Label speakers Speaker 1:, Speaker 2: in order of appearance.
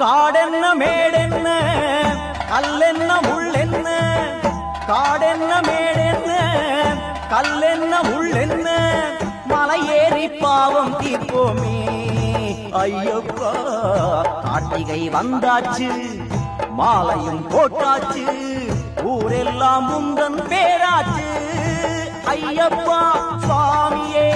Speaker 1: காடென்ன மேடென்ன கல்லென்ன முள்ளென்ன காடென்ன மேடென்ன கல்லென்ன முள்ளென்ன மலை ஏறி பாவம் தீர்ப்போமே ஐயப்பா கார்த்திகை வந்தாச்சு மாலையும் போட்டாச்சு ஊரெல்லாம் முந்தன் பேராச்சு ஐயப்பா சுவாமியே